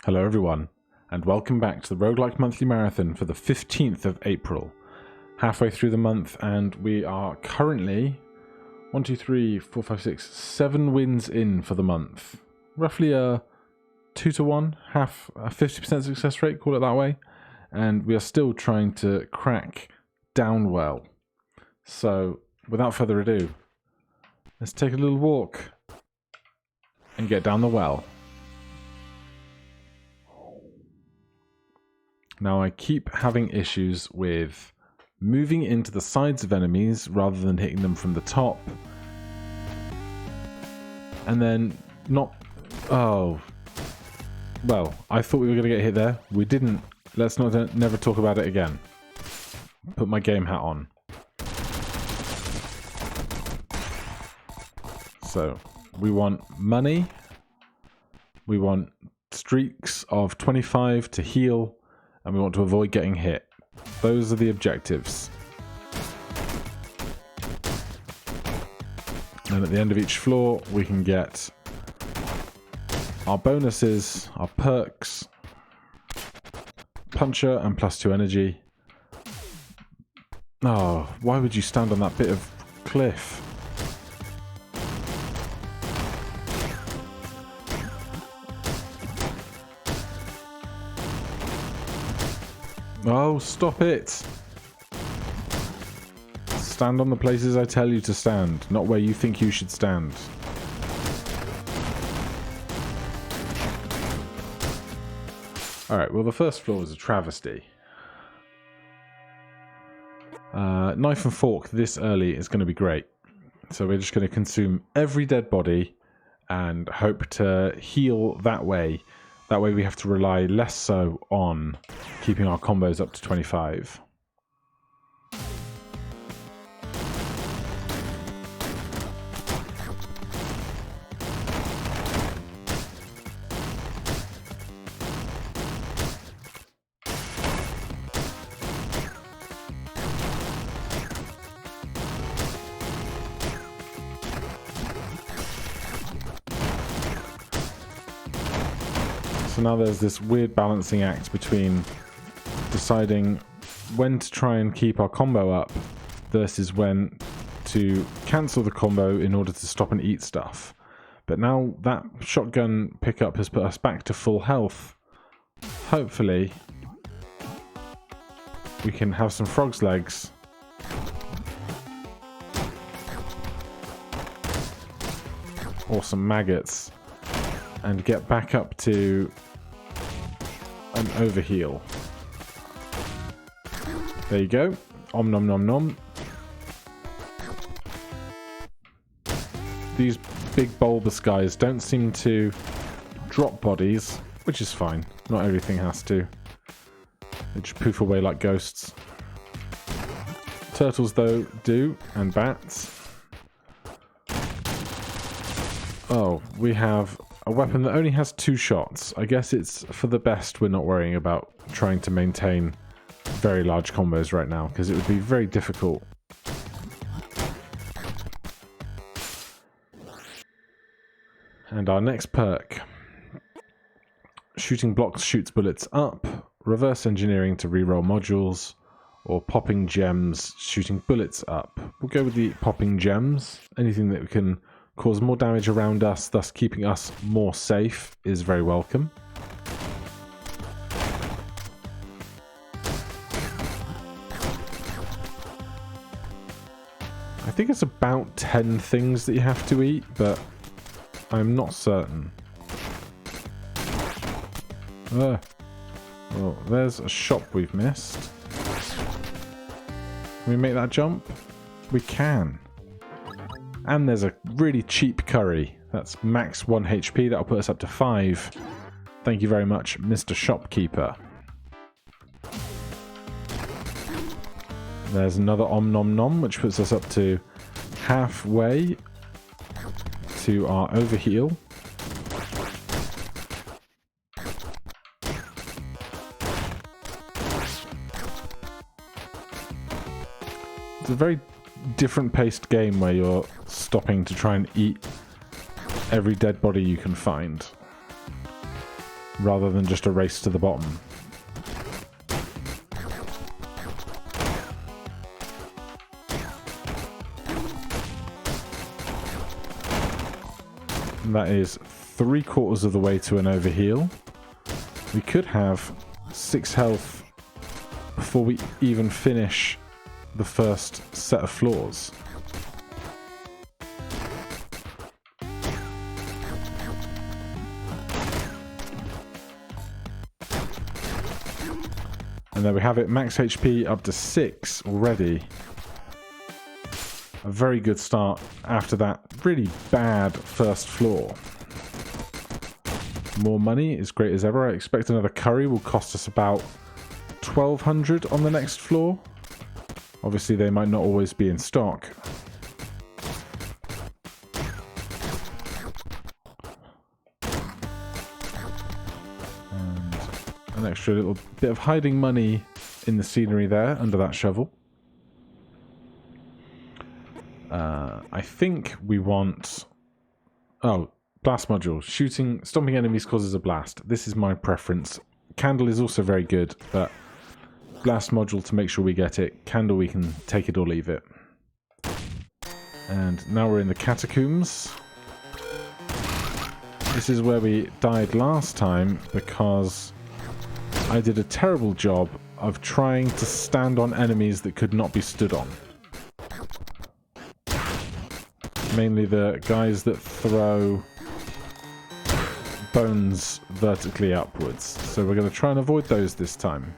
Hello everyone, and welcome back to the Roguelike Monthly Marathon for the 15th of April. Halfway through the month, and we are currently 7 wins in for the month. Roughly a 2-to-1, half a 50% success rate, call it that way. And we are still trying to crack Downwell. So, without further ado, let's take a little walk and get down the well. Now I keep having issues with moving into the sides of enemies rather than hitting them from the top. And then not... Oh. Well, I thought we were going to get hit there. We didn't. Let's never talk about it again. Put my game hat on. So, we want money. We want streaks of 25 to heal. And we want to avoid getting hit. Those are the objectives. And at the end of each floor, we can get our bonuses, our perks, puncher and +2 energy. Oh, why would you stand on that bit of cliff? Oh, stop it! Stand on the places I tell you to stand, not where you think you should stand. Alright, well the first floor was a travesty. Knife and fork this early is going to be great. So we're just going to consume every dead body and hope to heal that way. That way we have to rely less so on keeping our combos up to 25. So now there's this weird balancing act between deciding when to try and keep our combo up versus when to cancel the combo in order to stop and eat stuff. But now that shotgun pickup has put us back to full health. Hopefully we can have some frog's legs. Or some maggots. And get back up to an overheal. There you go. Om nom nom nom. These big bulbous guys don't seem to drop bodies, which is fine. Not everything has to. They just poof away like ghosts. Turtles, though, do, and bats. Oh, we have a weapon that only has 2 shots. I guess it's for the best we're not worrying about trying to maintain very large combos right now, because it would be very difficult. And our next perk. Shooting blocks shoots bullets up, reverse engineering to reroll modules, or popping gems shooting bullets up. We'll go with the popping gems. Anything that can cause more damage around us, thus keeping us more safe, is very welcome. I think it's about 10 things that you have to eat, but I'm not certain. Well, there's a shop we've missed. Can we make that jump? We can. And there's a really cheap curry. That's max 1 HP. That'll put us up to 5. Thank you very much, Mr. Shopkeeper. There's another Om Nom Nom, which puts us up to halfway to our overheal. It's a very different paced game where you're stopping to try and eat every dead body you can find. rather than just a race to the bottom. And that is 3/4 of the way to an overheal. We could have 6 health before we even finish the first set of floors. And there we have it, max HP up to 6 already. A very good start after that really bad first floor. More money is great as ever. I expect another curry will cost us about 1,200 on the next floor. Obviously they might not always be in stock. And an extra little bit of hiding money in the scenery there under that shovel. I think we want... Oh, blast module. Stomping enemies causes a blast. This is my preference. Candle is also very good, but blast module to make sure we get it. Candle, we can take it or leave it. And now we're in the catacombs. This is where we died last time because I did a terrible job of trying to stand on enemies that could not be stood on. Mainly the guys that throw bones vertically upwards. So we're going to try and avoid those this time.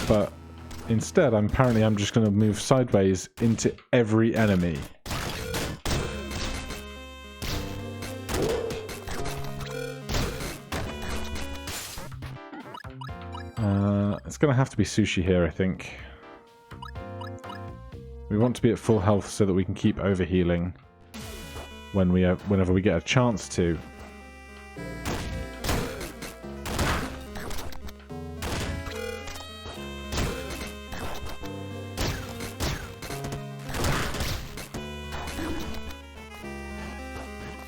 But instead, apparently I'm just going to move sideways into every enemy. It's going to have to be sushi here, I think. We want to be at full health so that we can keep overhealing whenever we get a chance to.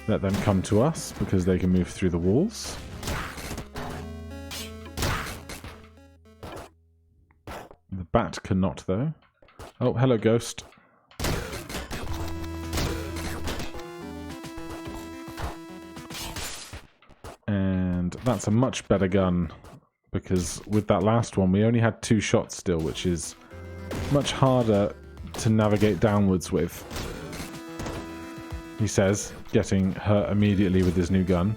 Let them come to us because they can move through the walls. The bat cannot, though. Oh, hello, ghost. And that's a much better gun, because with that last one we only had 2 shots still, which is much harder to navigate downwards with. He says, getting hurt immediately with his new gun.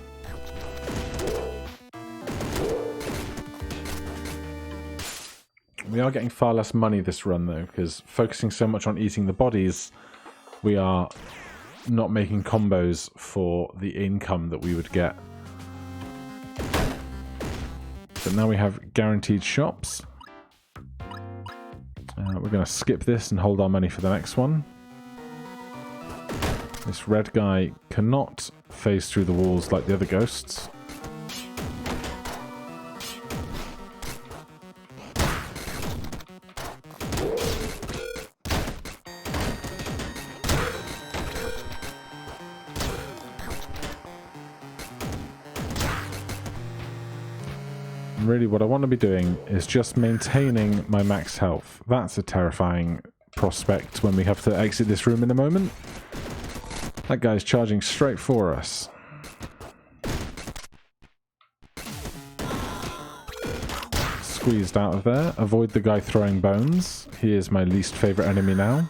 We are getting far less money this run, though, because focusing so much on eating the bodies, we are not making combos for the income that we would get. But now we have guaranteed shops. We're going to skip this and hold our money for the next one. This red guy cannot phase through the walls like the other ghosts. Really, what I want to be doing is just maintaining my max health. That's a terrifying prospect when we have to exit this room in a moment. That guy's charging straight for us. Squeezed out of there. Avoid the guy throwing bones. He is my least favorite enemy now.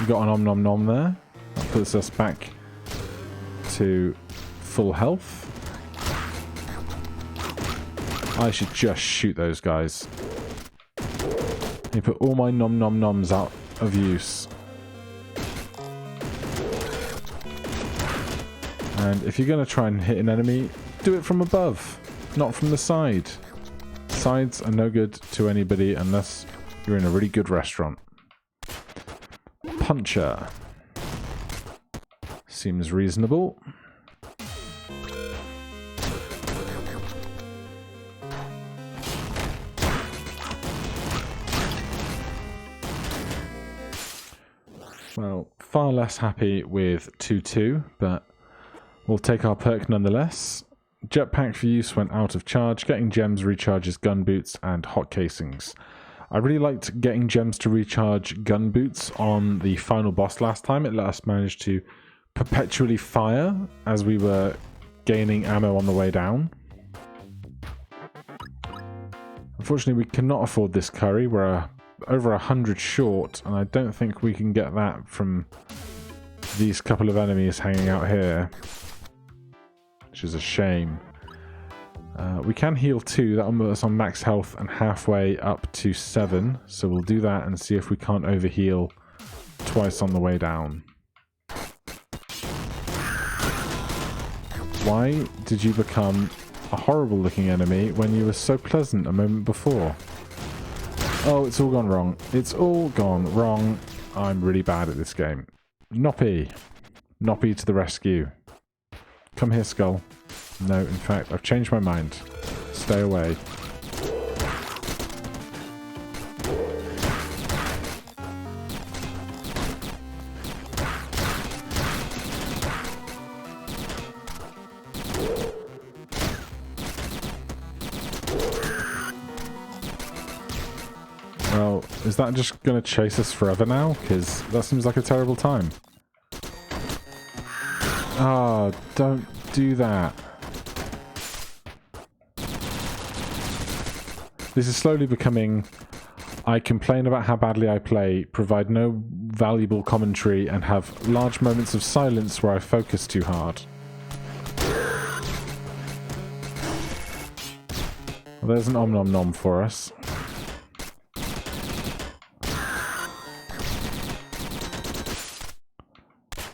We got an om nom nom there. That puts us back to full health. I should just shoot those guys. You put all my nom nom noms out of use. And if you're going to try and hit an enemy, do it from above, not from the side. Sides are no good to anybody unless you're in a really good restaurant. Puncher. Seems reasonable. Well, far less happy with 2-2, but we'll take our perk nonetheless. Jetpack for use when out of charge. Getting gems recharges gun boots and hot casings. I really liked getting gems to recharge gun boots on the final boss last time. It let us manage to perpetually fire as we were gaining ammo on the way down. Unfortunately, we cannot afford this curry. We're over 100 short, and I don't think we can get that from these couple of enemies hanging out here, which is a shame. We can heal 2. That will put us on max health and halfway up to 7, so we'll do that and see if we can't overheal twice on the way down. Why did you become a horrible looking enemy when you were so pleasant a moment before? Oh, it's all gone wrong. It's all gone wrong. I'm really bad at this game. Noppy. Noppy to the rescue. Come here, Skull. No, in fact, I've changed my mind. Stay away. Well, is that just going to chase us forever now? Because that seems like a terrible time. Ah, don't do that. This is slowly becoming, I complain about how badly I play, provide no valuable commentary, and have large moments of silence where I focus too hard. Well, there's an om nom nom for us.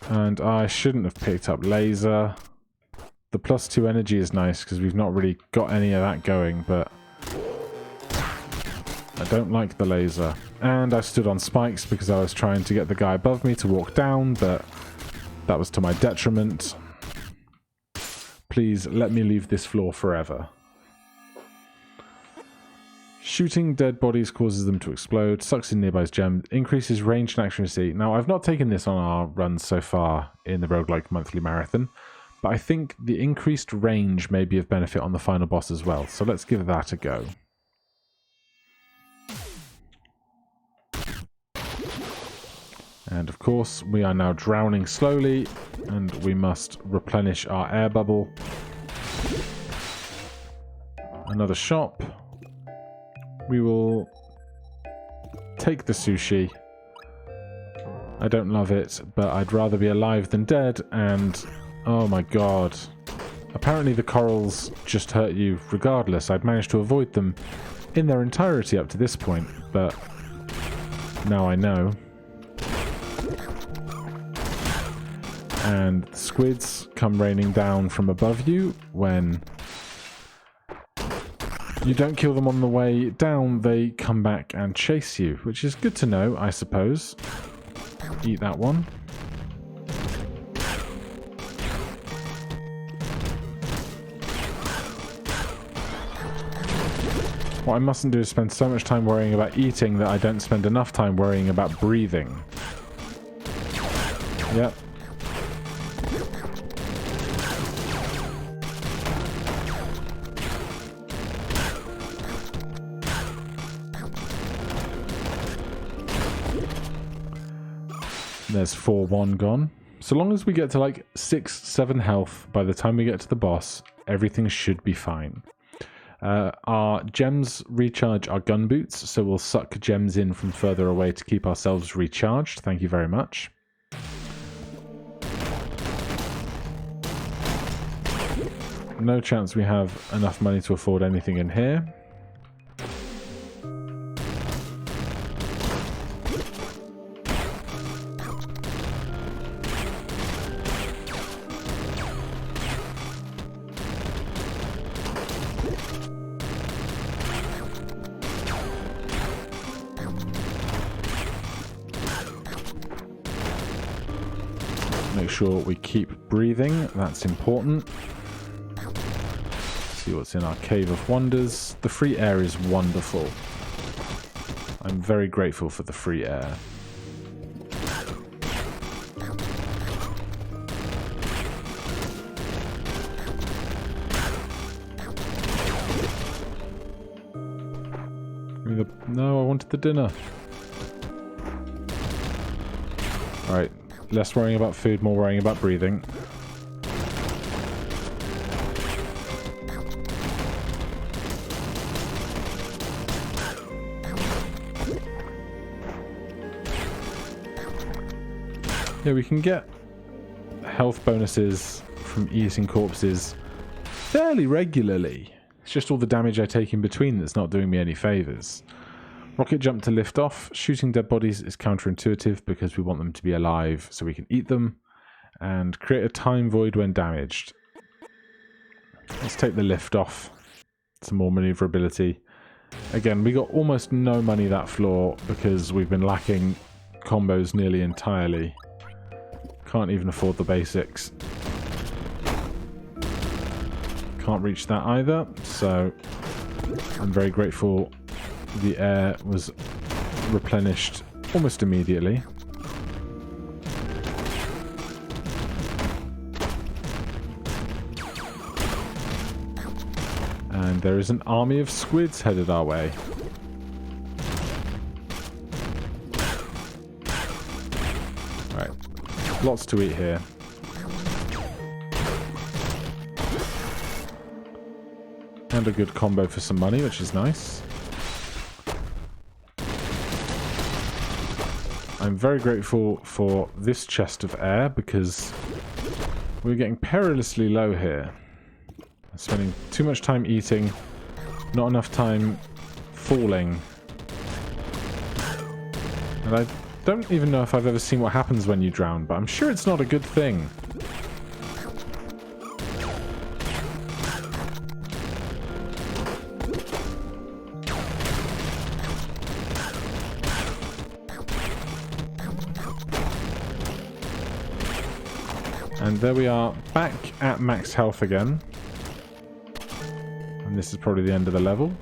And I shouldn't have picked up laser. The +2 energy is nice because we've not really got any of that going, but I don't like the laser. And I stood on spikes because I was trying to get the guy above me to walk down, but that was to my detriment. Please let me leave this floor forever. Shooting dead bodies causes them to explode, sucks in nearby gems, increases range and accuracy. Now, I've not taken this on our runs so far in the Roguelike Monthly Marathon, but I think the increased range may be of benefit on the final boss as well, so let's give that a go. And of course, we are now drowning slowly, and we must replenish our air bubble. Another shop. We will take the sushi. I don't love it, but I'd rather be alive than dead, and oh my god. Apparently the corals just hurt you regardless. I'd managed to avoid them in their entirety up to this point, but now I know. And the squids come raining down from above you when you don't kill them on the way down. They come back and chase you, which is good to know, I suppose. Eat that one. What I mustn't do is spend so much time worrying about eating that I don't spend enough time worrying about breathing. Yep. There's 4-1 gone. So long as we get to like 6-7 health by the time we get to the boss, everything should be fine. Our gems recharge our gun boots, so we'll suck gems in from further away to keep ourselves recharged. Thank you very much. No chance we have enough money to afford anything in here. Make sure we keep breathing, that's important. See what's in our Cave of Wonders. The free air is wonderful. I'm very grateful for the free air. the... No, I wanted the dinner. Alright, less worrying about food, more worrying about breathing. Yeah, we can get health bonuses from eating corpses fairly regularly. It's just all the damage I take in between that's not doing me any favours. Rocket jump to lift off. Shooting dead bodies is counterintuitive because we want them to be alive so we can eat them. And create a time void when damaged. Let's take the lift off. Some more maneuverability. Again, we got almost no money that floor because we've been lacking combos nearly entirely. Can't even afford the basics. Can't reach that either, so I'm very grateful the air was replenished almost immediately. And there is an army of squids headed our way. Right, lots to eat here. And a good combo for some money, which is nice. I'm very grateful for this chest of air because we're getting perilously low here. I'm spending too much time eating, not enough time falling. And I don't even know if I've ever seen what happens when you drown, but I'm sure it's not a good thing. And there we are, back at max health again. And this is probably the end of the level.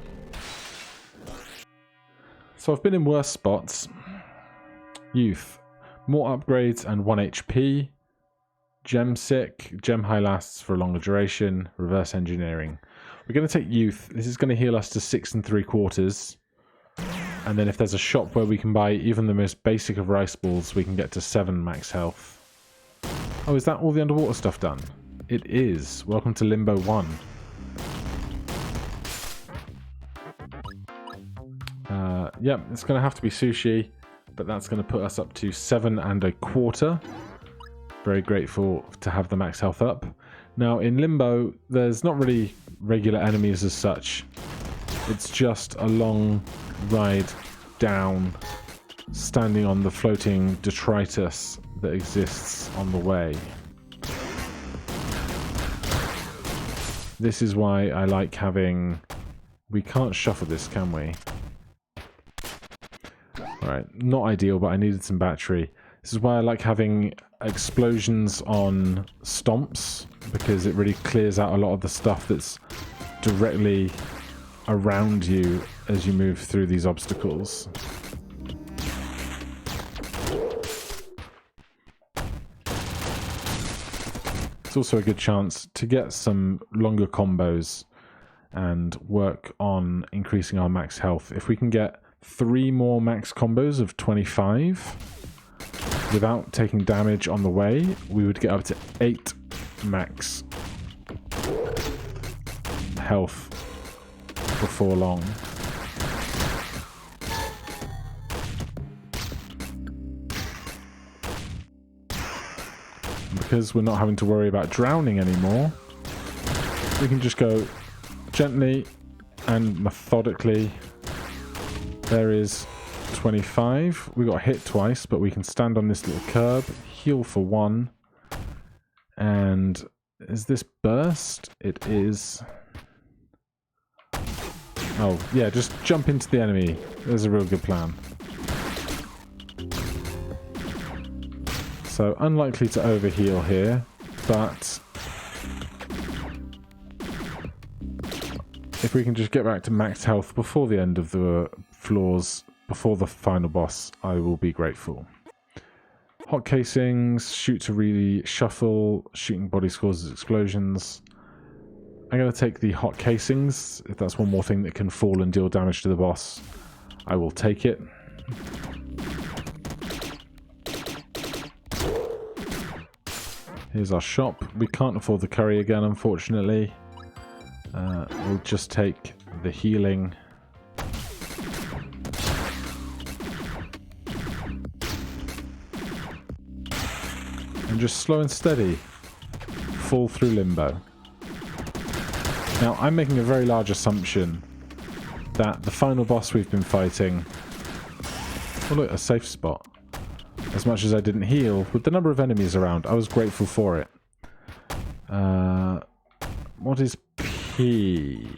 So I've been in worse spots. Youth. More upgrades and 1 HP. Gem sick. Gem high lasts for a longer duration. Reverse engineering. We're going to take youth. This is going to heal us to 6 3/4. And then if there's a shop where we can buy even the most basic of rice balls, we can get to 7 max health. Oh, is that all the underwater stuff done? It is. Welcome to Limbo 1. Yep, it's going to have to be sushi, but that's going to put us up to 7 1/4. Very grateful to have the max health up. Now, in Limbo, there's not really regular enemies as such. It's just a long ride down, standing on the floating detritus that exists on the way. This is why I like having... We can't shuffle this, can we? Alright, not ideal, but I needed some battery. This is why I like having explosions on stomps, because it really clears out a lot of the stuff that's directly around you as you move through these obstacles. It's also a good chance to get some longer combos and work on increasing our max health. If we can get 3 more max combos of 25 without taking damage on the way, we would get up to 8 max health before long. Because we're not having to worry about drowning anymore, we can just go gently and methodically. There is 25. We got hit twice, but we can stand on this little curb, heal for 1. And is this burst? It is. Oh, yeah, just jump into the enemy. There's a real good plan. So, unlikely to overheal here, but if we can just get back to max health before the end of the floors, before the final boss, I will be grateful. Hot casings, shoot to really shuffle, shooting bodies causes explosions. I'm going to take the hot casings, if that's one more thing that can fall and deal damage to the boss. I will take it. Here's our shop. We can't afford the curry again, unfortunately. We'll just take the healing. And just slow and steady fall through limbo. Now, I'm making a very large assumption that the final boss we've been fighting... Oh look, a safe spot. As much as I didn't heal, with the number of enemies around, I was grateful for it. What is P?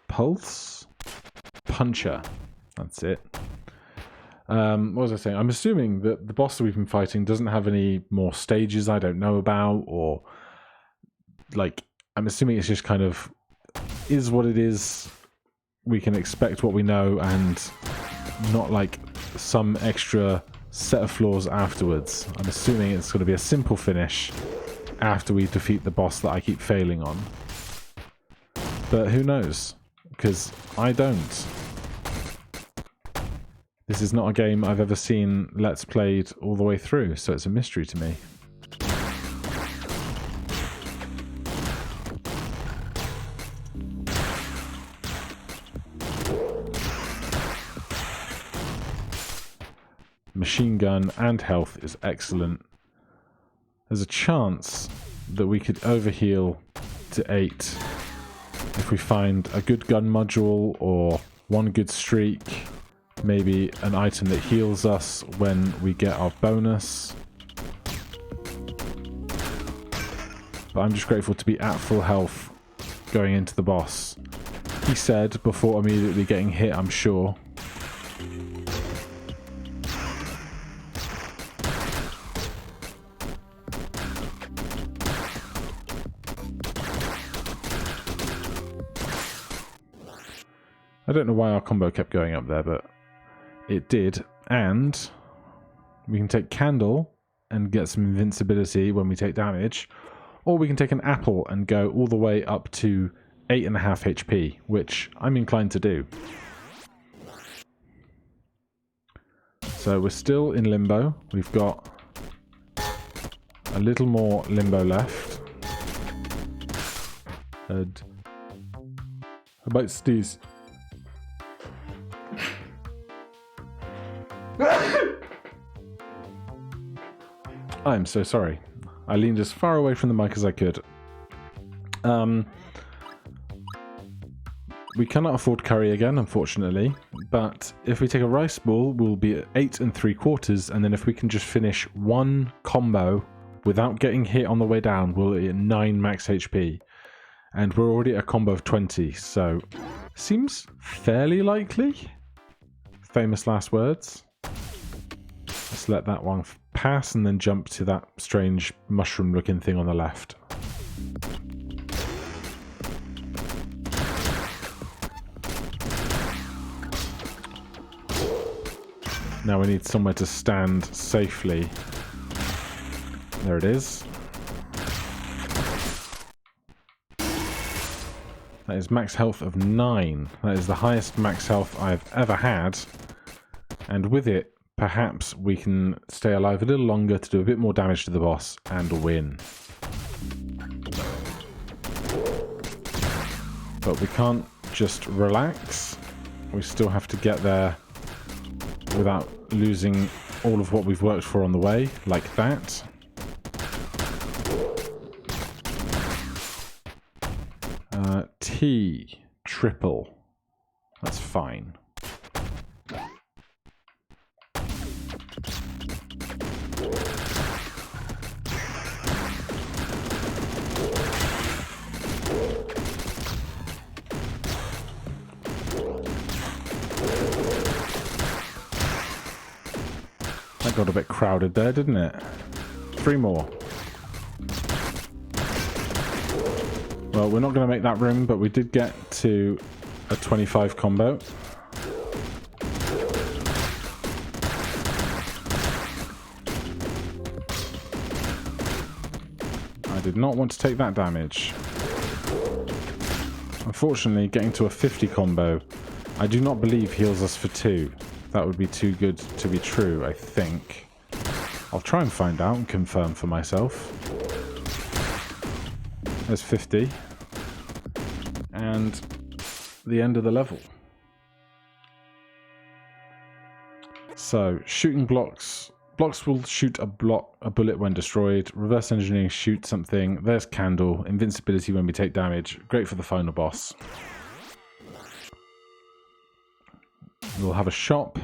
Pulse? Puncher. That's it. What was I saying? I'm assuming that the boss that we've been fighting doesn't have any more stages I don't know about, or... Like, I'm assuming it's just kind of... is what it is. We can expect what we know, and not like some extra set of flaws afterwards. I'm assuming it's going to be a simple finish after we defeat the boss that I keep failing on. But who knows? Because I don't. This is not a game I've ever seen Let's Played all the way through, so it's a mystery to me. Machine gun and health is excellent. There's a chance that we could overheal to 8 if we find a good gun module or one good streak, maybe an item that heals us when we get our bonus. But I'm just grateful to be at full health going into the boss. He said before immediately getting hit, I'm sure. I don't know why our combo kept going up there, but it did. And we can take Candle and get some invincibility when we take damage, or we can take an apple and go all the way up to 8.5 HP, which I'm inclined to do. So we're still in limbo. We've got a little more limbo left. And how about Steez? I'm so sorry. I leaned as far away from the mic as I could. We cannot afford curry again, unfortunately, but if we take a rice ball, we'll be at 8 3/4, and then if we can just finish one combo without getting hit on the way down, we'll be at 9 max HP. And we're already at a combo of 20, so seems fairly likely. Famous last words. Let's let that one pass and then jump to that strange mushroom-looking thing on the left. Now we need somewhere to stand safely. There it is. That is max health of 9. That is the highest max health I've ever had. And with it, perhaps we can stay alive a little longer to do a bit more damage to the boss and win. But we can't just relax. We still have to get there without losing all of what we've worked for on the way, like that. T, triple. That's fine. That got a bit crowded there, didn't it? 3 more. Well, we're not going to make that room, but we did get to a 25 combo. I did not want to take that damage. Unfortunately, getting to a 50 combo I do not believe heals us for 2. That would be too good to be true, I think. I'll try and find out and confirm for myself. There's 50. And the end of the level. So, shooting blocks. Blocks will shoot a bullet when destroyed. Reverse engineering, shoot something. There's candle. Invincibility when we take damage. Great for the final boss. We'll have a shop.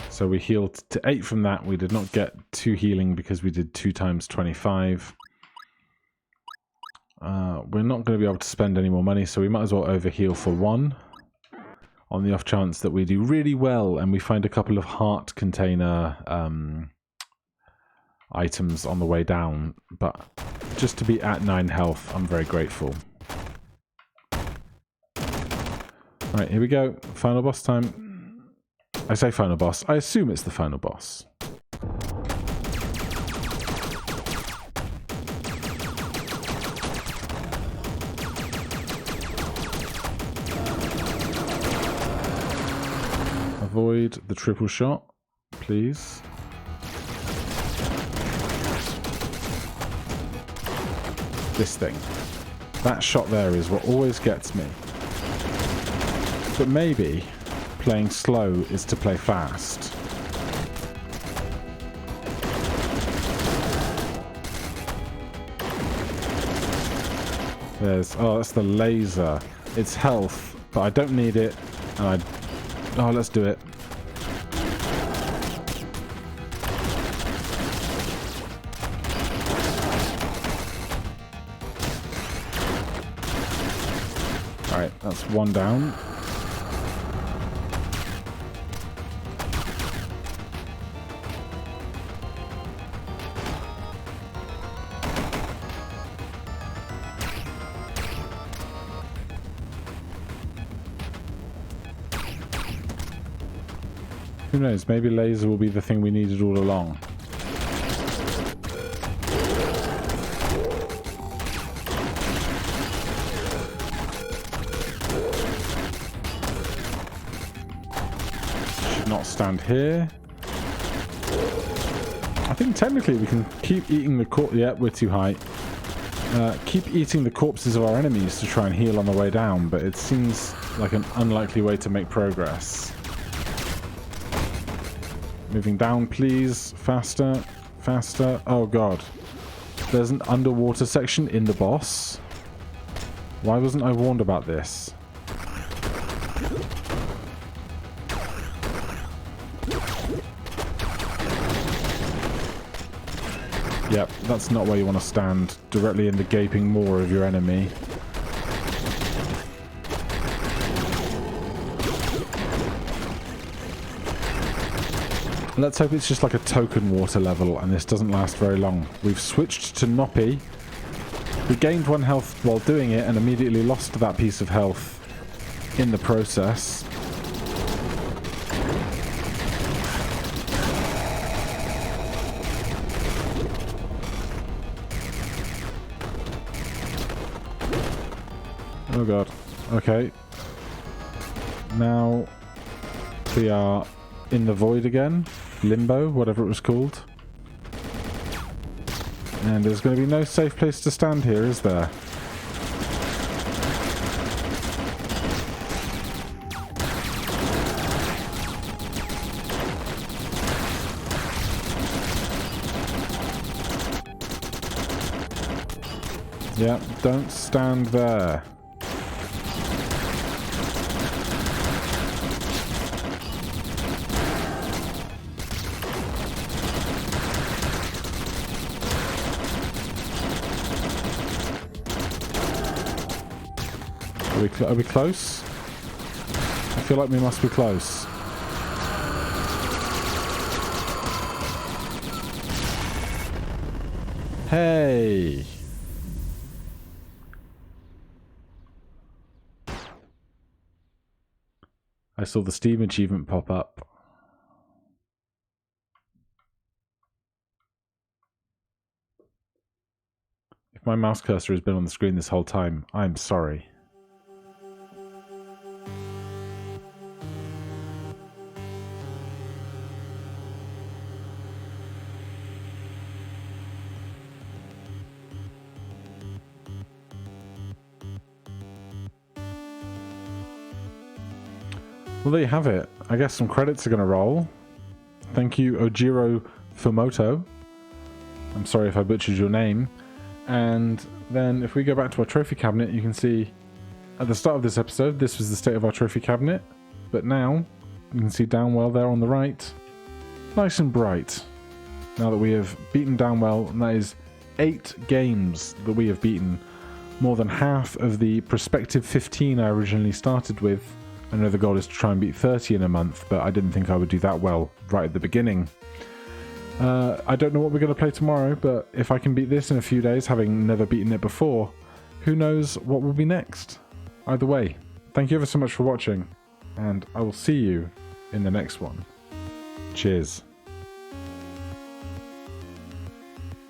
So we healed to 8 from that. We did not get 2 healing because we did 2 times 25. We're not going to be able to spend any more money, so we might as well overheal for 1. On the off chance that we do really well and we find a couple of heart container items on the way down. But just to be at 9 health, I'm very grateful. Right, here we go. Final boss time. I say final boss. I assume it's the final boss. Avoid the triple shot, please. This thing. That shot there is what always gets me. But maybe playing slow is to play fast. Oh, that's the laser. It's health, but I don't need it, and oh, let's do it. Alright, that's 1 down. Who knows, maybe laser will be the thing we needed all along. Should not stand here. I think technically we can keep eating the corpse. Yeah, we're too high. Keep eating the corpses of our enemies to try and heal on the way down, but it seems like an unlikely way to make progress. Moving down, please. Faster. Faster. Oh, God. There's an underwater section in the boss. Why wasn't I warned about this? Yep, that's not where you want to stand. Directly in the gaping maw of your enemy. Let's hope it's just like a token water level and this doesn't last very long. We've switched to Noppy. We gained 1 health while doing it and immediately lost that piece of health in the process. Oh god. Okay. Now we are in the void again. Limbo, whatever it was called. And there's going to be no safe place to stand here, is there? Yeah, don't stand there. Are we close? I feel like we must be close. Hey! I saw the Steam achievement pop up. If my mouse cursor has been on the screen this whole time, I'm sorry. Well, there you have it. I guess some credits are going to roll. Thank you, Ojiro Fumoto. I'm sorry if I butchered your name. And then if we go back to our trophy cabinet, you can see at the start of this episode, this was the state of our trophy cabinet. But now, you can see Downwell there on the right. Nice and bright. Now that we have beaten Downwell, and that is 8 games that we have beaten. More than half of the prospective 15 I originally started with. I know the goal is to try and beat 30 in a month, but I didn't think I would do that well right at the beginning. I don't know what we're going to play tomorrow, but if I can beat this in a few days, having never beaten it before, who knows what will be next. Either way, thank you ever so much for watching, and I will see you in the next one. Cheers.